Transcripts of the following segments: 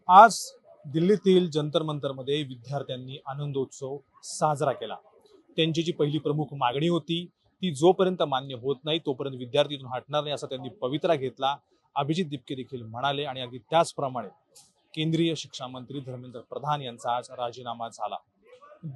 आज दिल्लीतील जंतर मंतरमध्ये विद्यार्थ्यांनी आनंदोत्सव साजरा केला। त्यांची जी पहिली प्रमुख मागणी होती ती जोपर्यंत मान्य होत नाही तोपर्यंत विद्यार्थीतून हटणार नाही असा त्यांनी पवित्रा घेतला। अभिजित दीपके देखील म्हणाले आणि अगदी त्याचप्रमाणे केंद्रीय शिक्षण मंत्री धर्मेंद्र प्रधान यांचा आज राजीनामा झाला।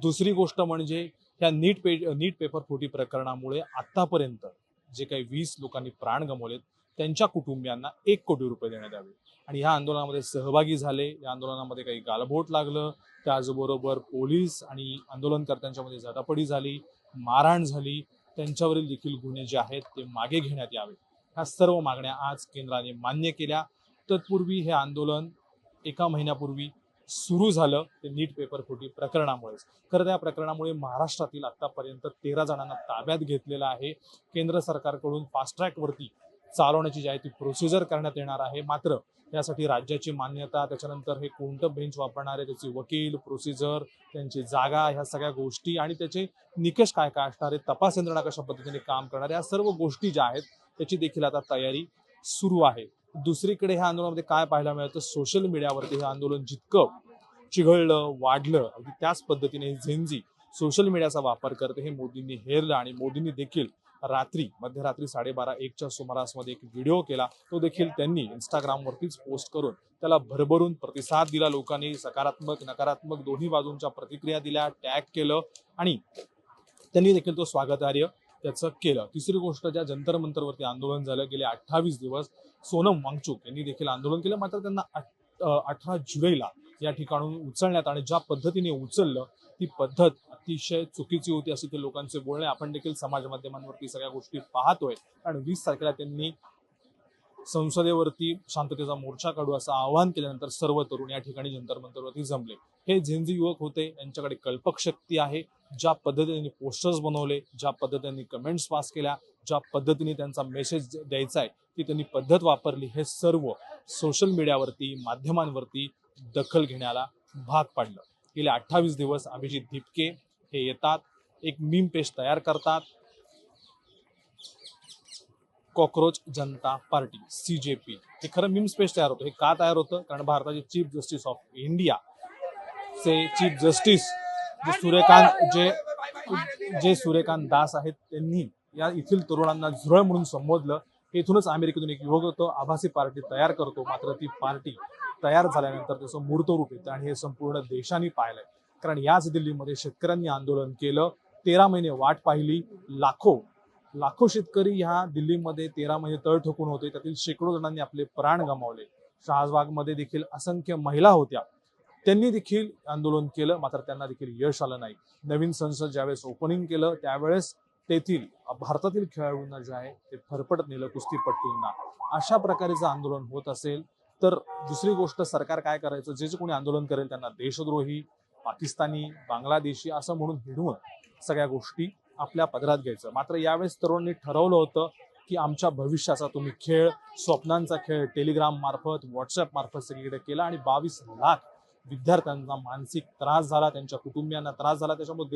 दुसरी गोष्ट म्हणजे या नीट पेपर फुटी प्रकरणामुळे आतापर्यंत जे काही 20 लोकांनी प्राण गमावलेत त्यांच्या कुटुंबियांना 1 कोटी रुपये देण्यात यावे आणि या आंदोलनामध्ये सहभागी झाले। या आंदोलनामध्ये काही गालबोट लागलं, त्याचबरोबर पोलीस आणि आंदोलनकर्त्यांच्या मध्ये झटापटी झाली, मारहाण झाली, त्यांच्यावरील देखील गुन्हे जे आहेत ते मागे घेण्यात यावे। ह्या सर्व मागण्या आज केंद्राने मान्य केल्या। तत्पूर्वी हे आंदोलन 1 महिन्यापूर्वी सुरू झालं ते नीट पेपर फुटी प्रकरणामुळेच। खरं त्या प्रकरणामुळे महाराष्ट्रातील आतापर्यंत 13 जणांना ताब्यात घेतलेलं आहे। केंद्र सरकारकडून फास्ट ट्रॅक वरती चालवण्याची जी आहे ती प्रोसिजर करण्यात येणार आहे। मात्र यासाठी राज्याची मान्यता, त्याच्यानंतर हे कोणतं बेंच वापरणार आहे, त्याचे वकील, प्रोसिजर, त्यांची जागा, ह्या सगळ्या गोष्टी आणि त्याचे निकष काय काय असणार आहेत, तपास यंत्रणा कशा पद्धतीने काम करणार, या सर्व गोष्टी ज्या आहेत त्याची देखील आता तयारी सुरू आहे। दुसरीकडे ह्या आंदोलनामध्ये काय पाहायला मिळतं, सोशल मीडियावरती हे आंदोलन जितकं चिघळलं, वाढलं, अगदी त्याच पद्धतीने झेंझी सोशल मीडियाचा वापर करते हे मोदींनी हेरलं आणि मोदींनी देखील मध्यरात्री 12:30-1च्या सुमारासमध्ये एक व्हिडिओ केला। तो देखील त्यांनी इंस्टाग्रामवरतीच पोस्ट करून त्याला भरभरून प्रतिसाद दिला। लोकांनी सकारात्मक नकारात्मक दोन्ही बाजूंच्या प्रतिक्रिया दिल्या, टॅग केलं आणि त्यांनी देखील तो स्वागतार्ह त्याचं केलं। तिसरी गोष्ट, ज्या जंतर मंतरवरती आंदोलन झालं गेले 28 दिवस, सोनम वांगचुक यांनी देखील आंदोलन केलं। मात्र त्यांना 18 जुलैला या ठिकाणून उचलण्यात आणि ज्या पद्धतीने उचललं ती पद्धत अतिशय चुकीची होती असे ते लोकांचे बोलणे आपण देखील समाज माध्यमांवरती सगळ्या गोष्टी पाहतोय। आणि 20 तारखेला त्यांनी संसदेवरती शांततेचा मोर्चा काढू असं आवाहन केल्यानंतर सर्व तरुण या ठिकाणी जंतर मंतरवरती जमले। हे झेंझी युवक होते, यांच्याकडे कल्पक शक्ती आहे। ज्या पद्धतीने पोस्टर्स बनवले, ज्या पद्धतीने कमेंट्स पास केल्या, ज्या पद्धतीने त्यांचा मेसेज द्यायचा आहे ती त्यांनी पद्धत वापरली, हे सर्व सोशल मीडियावरती माध्यमांवरती दखल घेण्याला भाग पाडलं। गेले 28 दिवस अभिजित दीपके हे येतात, एक मीम पेज तयार करतात, कॉकरोच जनता पार्टी CJP, हे खरं मीम्स पेज तयार होतं। हे का तयार होतं? कारण भारताचे चीफ जस्टिस ऑफ इंडिया चे चीफ जस्टिस सूर्यकांत दास आहेत, त्यांनी या येथील तरुणांना झुरळ म्हणून संबोधलं। इथूनच अमेरिकेतून एक युवक होतो, आभासी पार्टी तयार करतो, मात्र ती पार्टी तयार झाल्यानंतर त्याचं मूर्तरूप येतं आणि हे संपूर्ण देशाने पाहिलंय। कारण याच दिल्लीमध्ये शेतकऱ्यांनी आंदोलन केलं, 13 महिने वाट पाहिली, लाखो शेतकरी ह्या दिल्लीमध्ये 13 महिने तळ ठोकून होते, त्यातील शेकडो जणांनी आपले प्राण गमावले। शहाजबागमध्ये देखील असंख्य महिला होत्या, त्यांनी देखील आंदोलन केलं, मात्र त्यांना देखील यश आलं नाही। नवीन संसद ज्यावेळेस ओपनिंग केलं त्यावेळेस तेथील भारतातील खेळाडूंना जे आहे ते फरफटत नेलं, कुस्तीपटूंना। अशा प्रकारचं आंदोलन होत असेल तर दुसरी गोष्ट, सरकार काय करायचं, जे कोणी आंदोलन करेल त्यांना देशद्रोही, पाकिस्तानी, बांगलादेशी असं म्हणून हिडवून सगळ्या गोष्टी आपल्या पदरात घ्यायचं। मात्र यावेळेस तरुणांनी ठरवलं होतं की आमच्या भविष्याचा तुम्ही खेळ, स्वप्नांचा खेळ टेलिग्राम मार्फत, व्हॉट्सअप मार्फत सगळीकडे केला आणि 22 लाख विद्यार्थ्यांना मानसिक त्रास झाला, त्यांच्या कुटुंबियांना त्रास झाला। त्याच्यामुळे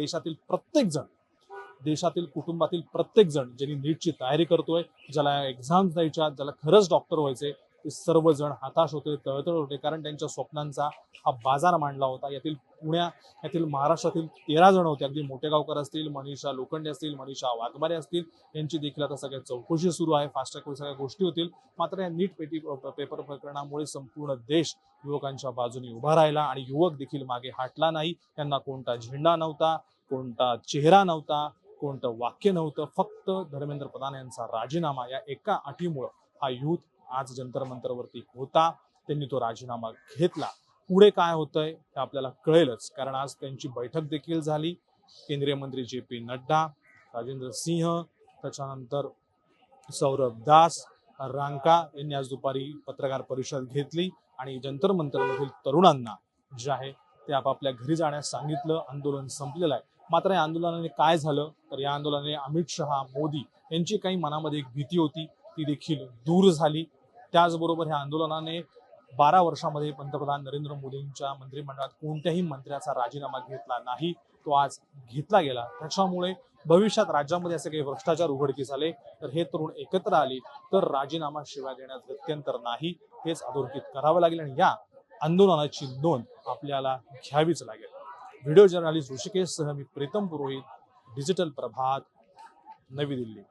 देशातील कुटुंबातील प्रत्येक जण ज्यांनी नीटची तयारी करतोय, ज्याला एक्झाम्स द्यायच्या, ज्याला खरंच डॉक्टर व्हायचे, ते सर्वजण हताश होते, तळतळ होते, कारण त्यांच्या स्वप्नांचा हा बाजार मांडला होता। यातील महाराष्ट्रातील 13 जण होते, अगदी मोठेगावकर असतील, मनीषा लोखंडे असतील, मनीषा वाघमारे असतील, यांची देखील आता सगळ्या चौकशी सुरू आहे, फास्ट ट्रॅकवर सगळ्या गोष्टी होतील। मात्र या नीट पेपर प्रकरणामुळे संपूर्ण देश युवकांच्या बाजूने उभा राहिला आणि युवक देखील मागे हटला नाही। त्यांना कोणता झेंडा नव्हता, कोणता चेहरा नव्हता, कोणतं वाक्य नव्हतं, फक्त धर्मेंद्र प्रधान यांचा राजीनामा या एका अटीमुळे हा युथ आज जंतर मंतरवरती होता। त्यांनी तो राजीनामा घेतला। पुढे काय होतंय हे आपल्याला कळेलच, कारण आज त्यांची बैठक देखील झाली। केंद्रीय मंत्री JP नड्डा, राजेंद्र सिंह, त्याच्यानंतर सौरभ दास, रांका यांनी आज दुपारी पत्रकार परिषद घेतली आणि जंतर मंतरमधील तरुणांना जे आहे ते आपापल्या घरी जाण्यास सांगितलं। आंदोलन संपलेलं आहे। मात्र या आंदोलनाने काय झालं तर या आंदोलनाने अमित शहा, मोदी यांची काही मनामध्ये एक भीती होती ती देखील दूर झाली। त्याचबरोबर ह्या आंदोलनाने 12 वर्षामध्ये पंतप्रधान नरेंद्र मोदींच्या मंत्रिमंडळात कोणत्याही मंत्र्याचा राजीनामा घेतला नाही, तो आज घेतला गेला। त्याच्यामुळे भविष्यात राज्यामध्ये असे काही भ्रष्टाचार उघडकीस आले तर हे तरुण एकत्र आले तर राजीनामा शिवाय देण्यात गत्यंतर नाही, हेच अधोरेखित करावं लागेल। आणि या आंदोलनाची नोंद आपल्याला घ्यावीच लागेल. व्हिडिओ जर्नलिस्ट ऋषिकेशसह मी प्रीतम पुरोहित, डिजिटल प्रभात, नवी दिल्ली.